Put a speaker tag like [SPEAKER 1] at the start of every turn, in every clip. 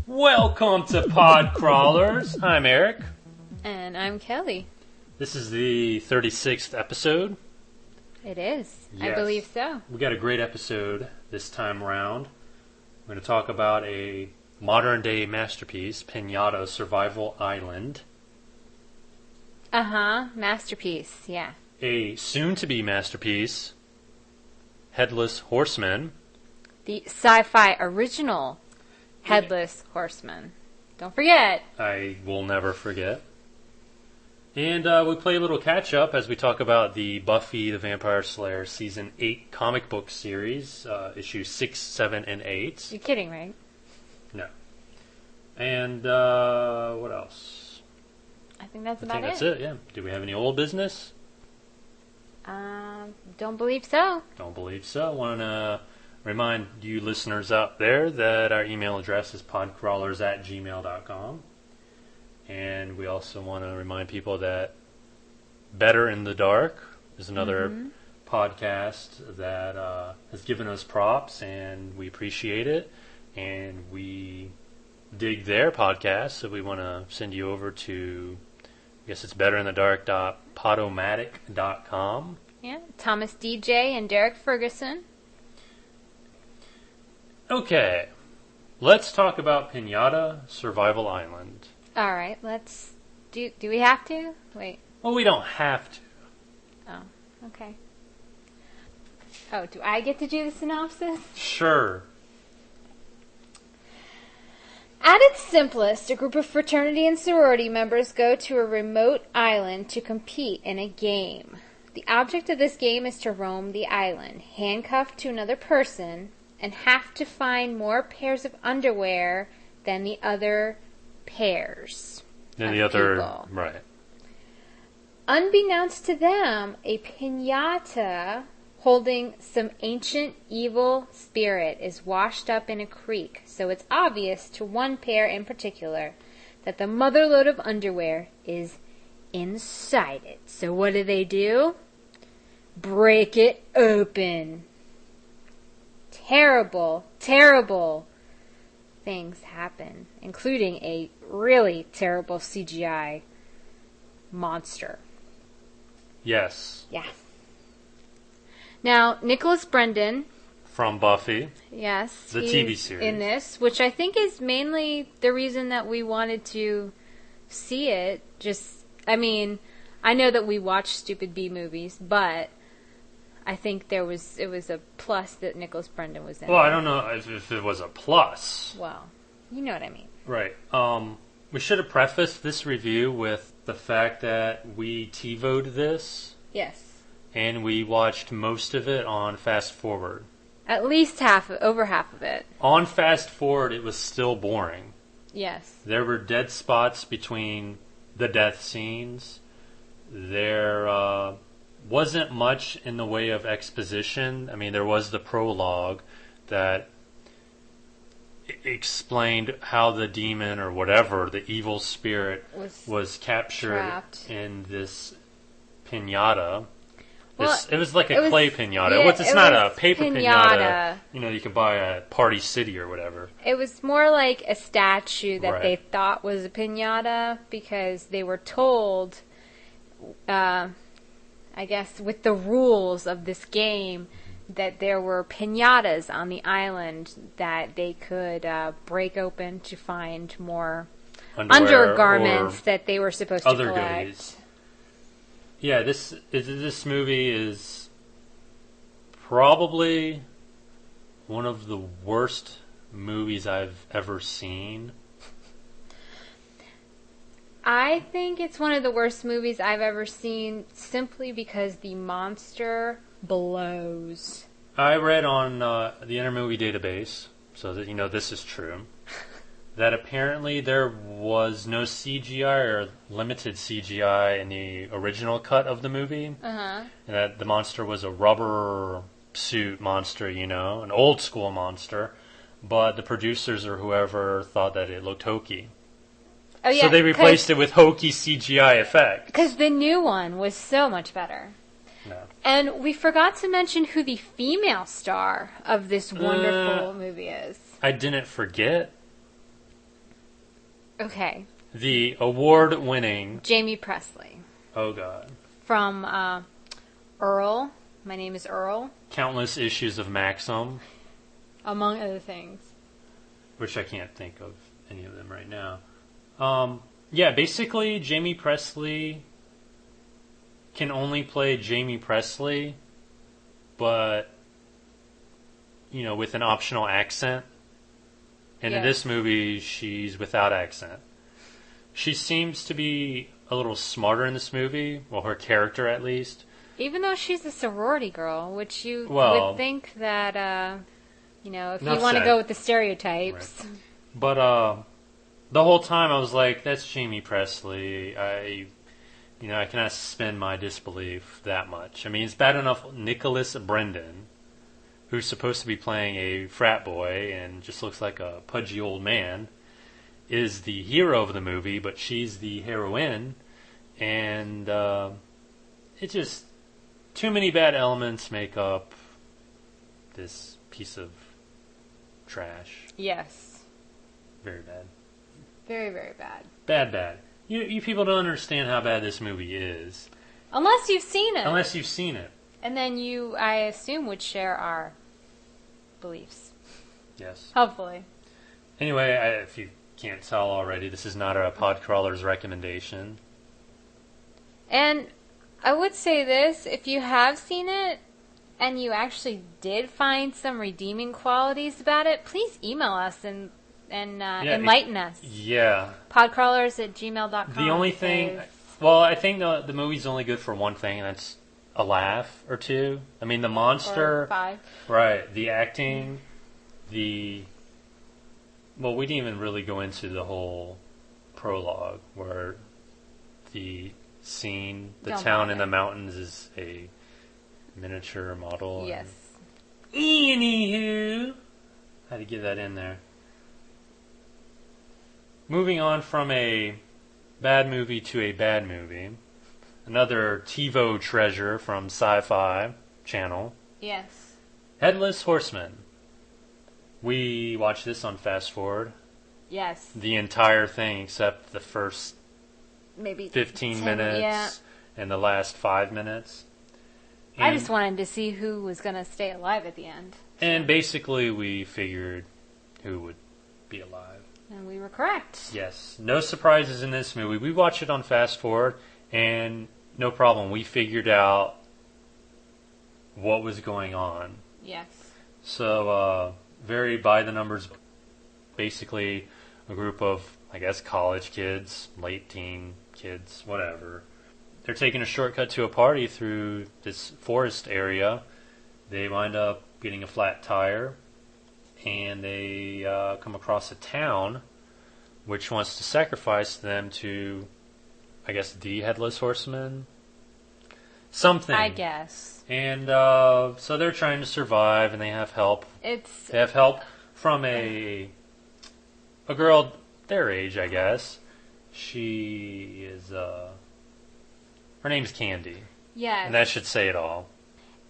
[SPEAKER 1] Welcome to Pod Crawlers. I'm Eric.
[SPEAKER 2] And I'm Kelly.
[SPEAKER 1] This is the 36th episode.
[SPEAKER 2] It is.
[SPEAKER 1] Yes.
[SPEAKER 2] I believe so.
[SPEAKER 1] We got a great episode this time around. We're going to talk about a modern-day masterpiece, Pinata Survival Island.
[SPEAKER 2] Masterpiece, yeah.
[SPEAKER 1] A soon-to-be masterpiece, Headless Horseman.
[SPEAKER 2] The sci-fi original Headless Horseman. Don't forget.
[SPEAKER 1] I will never forget. And we play a little catch-up as we talk about the Buffy the Vampire Slayer Season 8 comic book series, issues 6, 7, and 8.
[SPEAKER 2] You're kidding, right?
[SPEAKER 1] No. And what else?
[SPEAKER 2] I think that's
[SPEAKER 1] I
[SPEAKER 2] about
[SPEAKER 1] think that's it, yeah. Do we have any old business?
[SPEAKER 2] Don't believe so.
[SPEAKER 1] Don't believe so. Want to remind you listeners out there that our email address is podcrawlers@gmail.com. And we also want to remind people that Better in the Dark is another podcast that has given us props, and we appreciate it. And we dig their podcast, so we want to send you over to, I guess it's betterinthedark.podomatic.com.
[SPEAKER 2] Yeah, Thomas DJ and Derek Ferguson.
[SPEAKER 1] Okay, let's talk about Pinata Survival Island.
[SPEAKER 2] All right, let's do we have to? Wait.
[SPEAKER 1] Well, we don't have to.
[SPEAKER 2] Oh, okay. Oh, do I get to do the synopsis?
[SPEAKER 1] Sure.
[SPEAKER 2] At its simplest, a group of fraternity and sorority members go to a remote island to compete in a game. The object of this game is to roam the island, handcuffed to another person, and have to find more pairs of underwear than the other pairs.
[SPEAKER 1] Than the other,
[SPEAKER 2] people.
[SPEAKER 1] Right.
[SPEAKER 2] Unbeknownst to them, a pinata holding some ancient evil spirit is washed up in a creek, so it's obvious to one pair in particular that the motherload of underwear is inside it. So what do? Break it open. Terrible, terrible things happen, including a really terrible CGI monster.
[SPEAKER 1] Yes.
[SPEAKER 2] Yeah. Now, Nicholas Brendan.
[SPEAKER 1] From Buffy.
[SPEAKER 2] Yes.
[SPEAKER 1] The TV series.
[SPEAKER 2] In this, which I think is mainly the reason that we wanted to see it. I know that we watch stupid B movies, but I think it was a plus that Nicholas Brendan was in.
[SPEAKER 1] Well, I don't know if it was a plus.
[SPEAKER 2] Well, you know what I mean.
[SPEAKER 1] Right. We should have prefaced this review with the fact that we TiVo'd this.
[SPEAKER 2] Yes.
[SPEAKER 1] And we watched most of it on fast forward.
[SPEAKER 2] At least over half of it.
[SPEAKER 1] On fast forward, it was still boring.
[SPEAKER 2] Yes.
[SPEAKER 1] There were dead spots between the death scenes. There wasn't much in the way of exposition. I mean, there was the prologue that explained how the demon or whatever, the evil spirit, was captured in this pinata.
[SPEAKER 2] Well,
[SPEAKER 1] it was like a clay pinata.
[SPEAKER 2] Yeah,
[SPEAKER 1] it's not a paper pinata. You can buy at Party City or whatever.
[SPEAKER 2] It was more like a statue that they thought was a pinata because they were told, I guess, with the rules of this game, that there were pinatas on the island that they could break open to find more undergarments that they were supposed to collect. Other goodies.
[SPEAKER 1] Yeah, this movie is probably one of the worst movies I've ever seen.
[SPEAKER 2] I think it's one of the worst movies I've ever seen simply because the monster blows.
[SPEAKER 1] I read on the Intermovie Database, so that this is true, that apparently there was no CGI or limited CGI in the original cut of the movie.
[SPEAKER 2] Uh-huh.
[SPEAKER 1] And that the monster was a rubber suit monster, an old school monster. But the producers or whoever thought that it looked hokey.
[SPEAKER 2] Oh, yeah,
[SPEAKER 1] so they replaced it with hokey CGI effects.
[SPEAKER 2] Because the new one was so much better.
[SPEAKER 1] No.
[SPEAKER 2] And we forgot to mention who the female star of this wonderful movie is.
[SPEAKER 1] I didn't forget.
[SPEAKER 2] Okay.
[SPEAKER 1] The award-winning...
[SPEAKER 2] Jamie Presley.
[SPEAKER 1] Oh, God.
[SPEAKER 2] From Earl. My Name is Earl.
[SPEAKER 1] Countless issues of Maxim.
[SPEAKER 2] Among other things.
[SPEAKER 1] Which I can't think of any of them right now. Yeah, basically, Jamie Presley can only play Jamie Presley, but, with an optional accent. And in this movie, she's without accent. She seems to be a little smarter in this movie. Well, her character, at least.
[SPEAKER 2] Even though she's a sorority girl, which you would think that, if you want to go with the stereotypes.
[SPEAKER 1] Right. But, the whole time I was like, that's Jamie Presley. I cannot suspend my disbelief that much. I mean, it's bad enough Nicholas Brendan, who's supposed to be playing a frat boy and just looks like a pudgy old man, is the hero of the movie, but she's the heroine. And it just... too many bad elements make up this piece of trash.
[SPEAKER 2] Yes.
[SPEAKER 1] Very bad.
[SPEAKER 2] Very, very bad.
[SPEAKER 1] Bad. You people don't understand how bad this movie is.
[SPEAKER 2] Unless you've seen it. And then you, I assume, would share our beliefs.
[SPEAKER 1] Yes.
[SPEAKER 2] Hopefully.
[SPEAKER 1] Anyway, if you can't tell already, this is not a Podcrawler's recommendation. And
[SPEAKER 2] I would say this, if you have seen it, and you actually did find some redeeming qualities about it, please email us and enlighten us.
[SPEAKER 1] Yeah.
[SPEAKER 2] Podcrawlers@gmail.com.
[SPEAKER 1] The only thing... Well, I think the movie's only good for one thing, and that's a laugh or two. I mean, the monster...
[SPEAKER 2] Or 5.
[SPEAKER 1] Right. The acting, Well, we didn't even really go into the whole prologue, where the scene, the town in the mountains is a miniature model.
[SPEAKER 2] Yes.
[SPEAKER 1] Anywho, I had to get that in there. Moving on from a bad movie to a bad movie. Another TiVo treasure from Sci-Fi Channel.
[SPEAKER 2] Yes.
[SPEAKER 1] Headless Horseman. We watched this on Fast Forward.
[SPEAKER 2] Yes.
[SPEAKER 1] The entire thing except the first
[SPEAKER 2] maybe
[SPEAKER 1] 15 minutes and the last 5 minutes. And
[SPEAKER 2] I just wanted to see who was going to stay alive at the end.
[SPEAKER 1] And basically we figured who would be alive.
[SPEAKER 2] And we were correct.
[SPEAKER 1] Yes. No surprises in this movie. We watched it on Fast Forward, and no problem. We figured out what was going on.
[SPEAKER 2] Yes.
[SPEAKER 1] So, very by the numbers. Basically, a group of, I guess, college kids, late teen kids, whatever. They're taking a shortcut to a party through this forest area. They wind up getting a flat tire. And they come across a town which wants to sacrifice them to, I guess, the Headless Horseman? Something.
[SPEAKER 2] I guess.
[SPEAKER 1] And so they're trying to survive, and they have help. They have help from a girl their age, I guess. She is, her name's Candy.
[SPEAKER 2] Yes.
[SPEAKER 1] And that should say it all.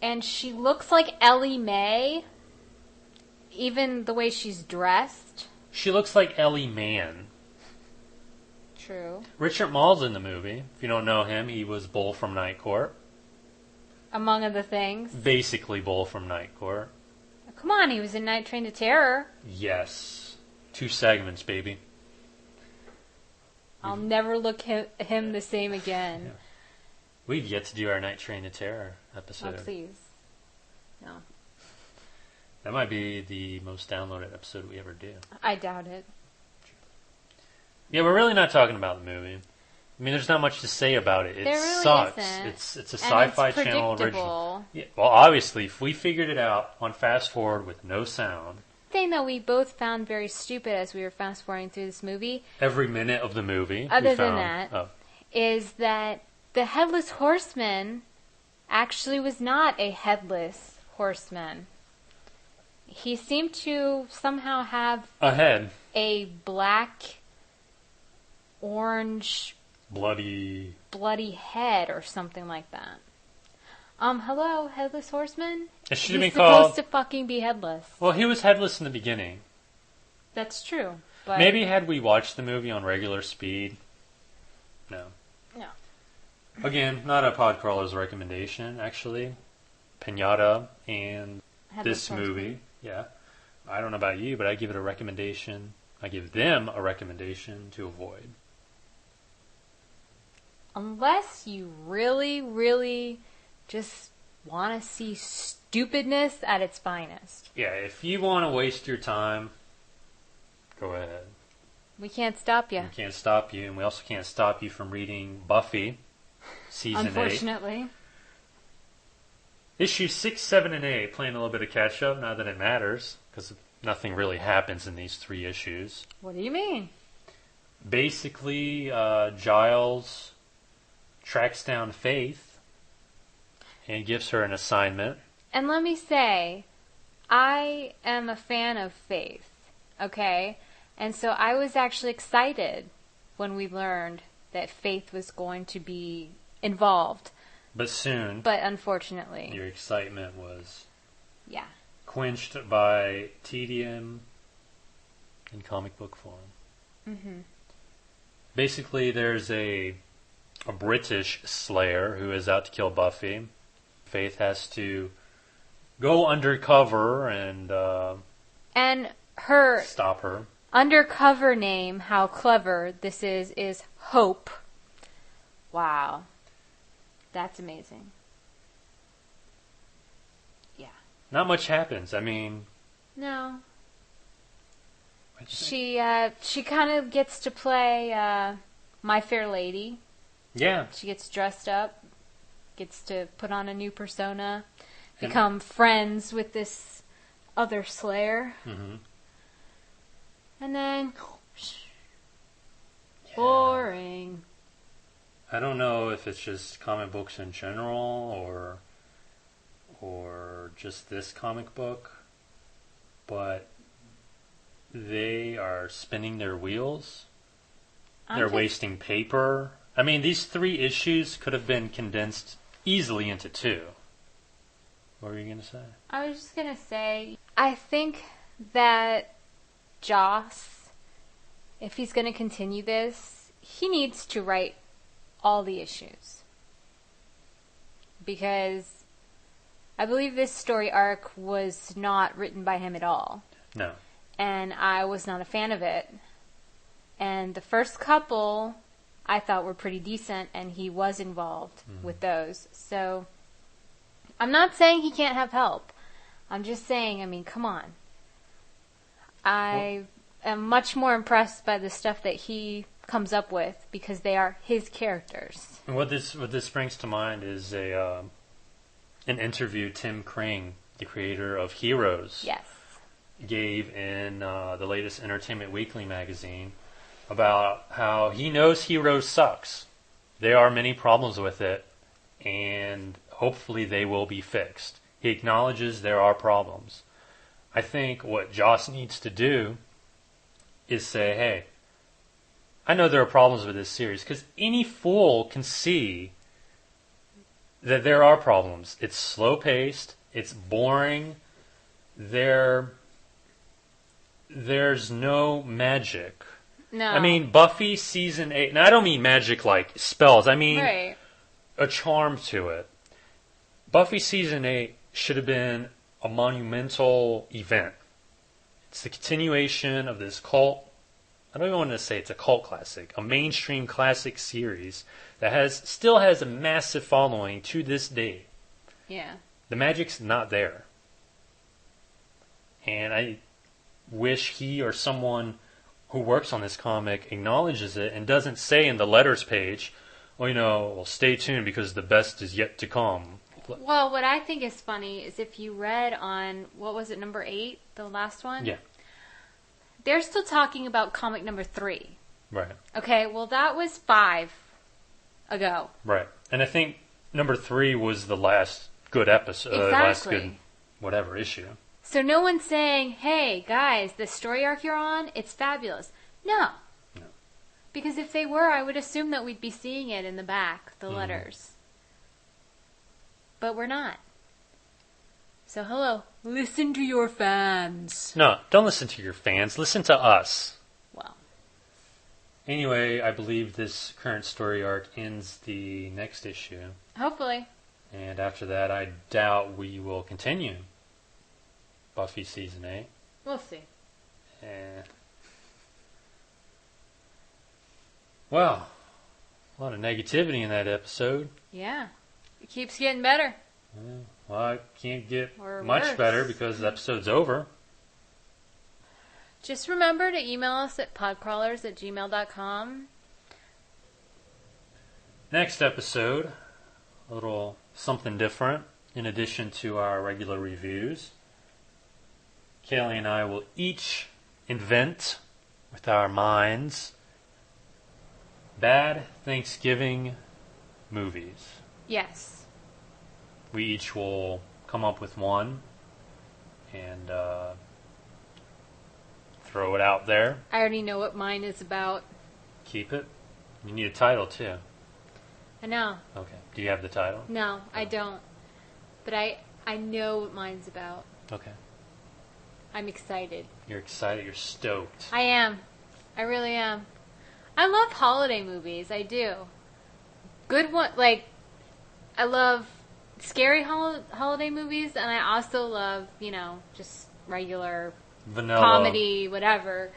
[SPEAKER 2] And she looks like Ellie Mae. Even the way she's dressed.
[SPEAKER 1] She looks like Ellie Mann.
[SPEAKER 2] True.
[SPEAKER 1] Richard Mall's in the movie. If you don't know him, he was Bull from Night Court.
[SPEAKER 2] Among other things.
[SPEAKER 1] Basically Bull from Night Court.
[SPEAKER 2] Oh, come on, he was in Night Train to Terror.
[SPEAKER 1] Yes. 2 segments, baby.
[SPEAKER 2] I'll never look him the same again.
[SPEAKER 1] Yeah. We've yet to do our Night Train to Terror episode.
[SPEAKER 2] Oh, please. No.
[SPEAKER 1] That might be the most downloaded episode we ever do.
[SPEAKER 2] I doubt it.
[SPEAKER 1] Yeah, we're really not talking about the movie. I mean, there's not much to say about it. It
[SPEAKER 2] really
[SPEAKER 1] sucks.
[SPEAKER 2] Isn't.
[SPEAKER 1] It's a Sci-Fi Channel original.
[SPEAKER 2] Predictable.
[SPEAKER 1] Yeah, well, obviously, if we figured it out on Fast Forward with no sound,
[SPEAKER 2] thing that we both found very stupid as we were fast forwarding through this movie.
[SPEAKER 1] Every minute of the movie.
[SPEAKER 2] Other than that, is that the Headless Horseman actually was not a Headless Horseman. He seemed to somehow have
[SPEAKER 1] a head.
[SPEAKER 2] A black, orange, bloody head or something like that. Hello, Headless Horseman?
[SPEAKER 1] It should have been
[SPEAKER 2] supposed to fucking be headless.
[SPEAKER 1] Well, he was headless in the beginning.
[SPEAKER 2] That's true. But
[SPEAKER 1] maybe had we watched the movie on regular speed. No. Again, not a Podcrawler's recommendation, actually. Pinata and Headless Horseman. Movie. Yeah. I don't know about you, but I give it a recommendation. I give them a recommendation to avoid.
[SPEAKER 2] Unless you really, really just want to see stupidness at its finest.
[SPEAKER 1] Yeah, if you want to waste your time, go ahead.
[SPEAKER 2] We can't stop you.
[SPEAKER 1] We can't stop you, and we also can't stop you from reading Buffy, Season 8.
[SPEAKER 2] Unfortunately.
[SPEAKER 1] Issues 6, 7, and 8, playing a little bit of catch-up, not that it matters, because nothing really happens in these 3 issues.
[SPEAKER 2] What do you mean?
[SPEAKER 1] Basically, Giles tracks down Faith and gives her an assignment.
[SPEAKER 2] And let me say, I am a fan of Faith, okay? And so I was actually excited when we learned that Faith was going to be involved.
[SPEAKER 1] But soon.
[SPEAKER 2] But unfortunately.
[SPEAKER 1] Your excitement was
[SPEAKER 2] yeah,
[SPEAKER 1] quenched by tedium in comic book form.
[SPEAKER 2] Mm-hmm.
[SPEAKER 1] Basically, there's a British slayer who is out to kill Buffy. Faith has to go undercover and
[SPEAKER 2] her
[SPEAKER 1] stop her.
[SPEAKER 2] Undercover name, how clever this is Hope. Wow. That's amazing. Yeah.
[SPEAKER 1] Not much happens. I mean...
[SPEAKER 2] No. She kind of gets to play My Fair Lady.
[SPEAKER 1] Yeah.
[SPEAKER 2] She gets dressed up, gets to put on a new persona, become friends with this other Slayer.
[SPEAKER 1] Mm-hmm.
[SPEAKER 2] And then... boring.
[SPEAKER 1] I don't know if it's just comic books in general or just this comic book, but they are spinning their wheels. They're wasting paper. I mean, these 3 issues could have been condensed easily into 2. What were you going to say?
[SPEAKER 2] I was just going to say, I think that Joss, if he's going to continue this, he needs to write all the issues. Because I believe this story arc was not written by him at all.
[SPEAKER 1] No.
[SPEAKER 2] And I was not a fan of it. And the first couple I thought were pretty decent, and he was involved with those. So I'm not saying he can't have help. I'm just saying, I mean, come on. I am much more impressed by the stuff that he comes up with because they are his characters.
[SPEAKER 1] And what this brings to mind is an interview Tim Kring, the creator of Heroes, gave in the latest Entertainment Weekly magazine about how he knows Heroes sucks. There are many problems with it, and hopefully they will be fixed. He acknowledges there are problems. I think what Joss needs to do is say, hey, I know there are problems with this series, because any fool can see that there are problems. It's slow-paced. It's boring. There's no magic.
[SPEAKER 2] No.
[SPEAKER 1] I mean, Buffy Season 8, and I don't mean magic like spells. I mean a charm to it. Buffy Season 8 should have been a monumental event. It's the continuation of this cult. I don't even want to say it's a cult classic, a mainstream classic series that still has a massive following to this day.
[SPEAKER 2] Yeah.
[SPEAKER 1] The magic's not there. And I wish he or someone who works on this comic acknowledges it and doesn't say in the letters page, well, stay tuned because the best is yet to come.
[SPEAKER 2] Well, what I think is funny is if you read on, what was it, number 8, the last one?
[SPEAKER 1] Yeah.
[SPEAKER 2] They're still talking about comic number 3.
[SPEAKER 1] Right.
[SPEAKER 2] Okay, well, that was 5 ago.
[SPEAKER 1] Right. And I think number 3 was the last good episode.
[SPEAKER 2] Exactly.
[SPEAKER 1] Last good whatever issue.
[SPEAKER 2] So no one's saying, hey, guys, the story arc you're on, it's fabulous. No. Because if they were, I would assume that we'd be seeing it in the back, the letters. But we're not. So hello, listen to your fans.
[SPEAKER 1] No, don't listen to your fans. Listen to us.
[SPEAKER 2] Well.
[SPEAKER 1] Anyway, I believe this current story arc ends the next issue.
[SPEAKER 2] Hopefully.
[SPEAKER 1] And after that, I doubt we will continue Buffy Season 8.
[SPEAKER 2] We'll see.
[SPEAKER 1] Well, a lot of negativity in that episode.
[SPEAKER 2] Yeah. It keeps getting better.
[SPEAKER 1] Well, I can't get
[SPEAKER 2] Or
[SPEAKER 1] much
[SPEAKER 2] worse.
[SPEAKER 1] better because the episode's over.
[SPEAKER 2] Just remember to email us at podcrawlers@gmail.com.
[SPEAKER 1] Next episode, a little something different in addition to our regular reviews. Kaylee and I will each invent with our minds bad Thanksgiving movies.
[SPEAKER 2] Yes.
[SPEAKER 1] We each will come up with one and throw it out there.
[SPEAKER 2] I already know what mine is about.
[SPEAKER 1] Keep it. You need a title too.
[SPEAKER 2] I know.
[SPEAKER 1] Okay. Do you have the title?
[SPEAKER 2] No, I don't. But I know what mine's about.
[SPEAKER 1] Okay.
[SPEAKER 2] I'm excited.
[SPEAKER 1] You're excited. You're stoked.
[SPEAKER 2] I am. I really am. I love holiday movies. I do. Good one. Like, I love scary holiday movies, and I also love, just regular
[SPEAKER 1] Vanilla.
[SPEAKER 2] comedy, whatever.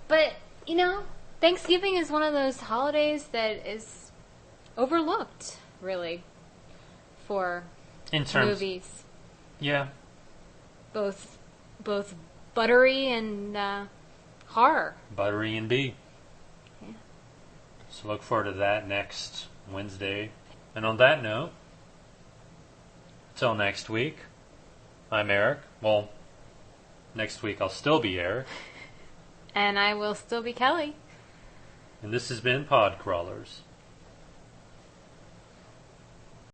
[SPEAKER 2] But, Thanksgiving is one of those holidays that is overlooked, really, for
[SPEAKER 1] In terms,
[SPEAKER 2] movies.
[SPEAKER 1] yeah.
[SPEAKER 2] Both buttery and horror.
[SPEAKER 1] Buttery and B.
[SPEAKER 2] Yeah.
[SPEAKER 1] So look forward to that next Wednesday. And on that note, until next week, I'm Eric. Well, next week I'll still be Eric.
[SPEAKER 2] And I will still be Kelly.
[SPEAKER 1] And this has been Pod Crawlers.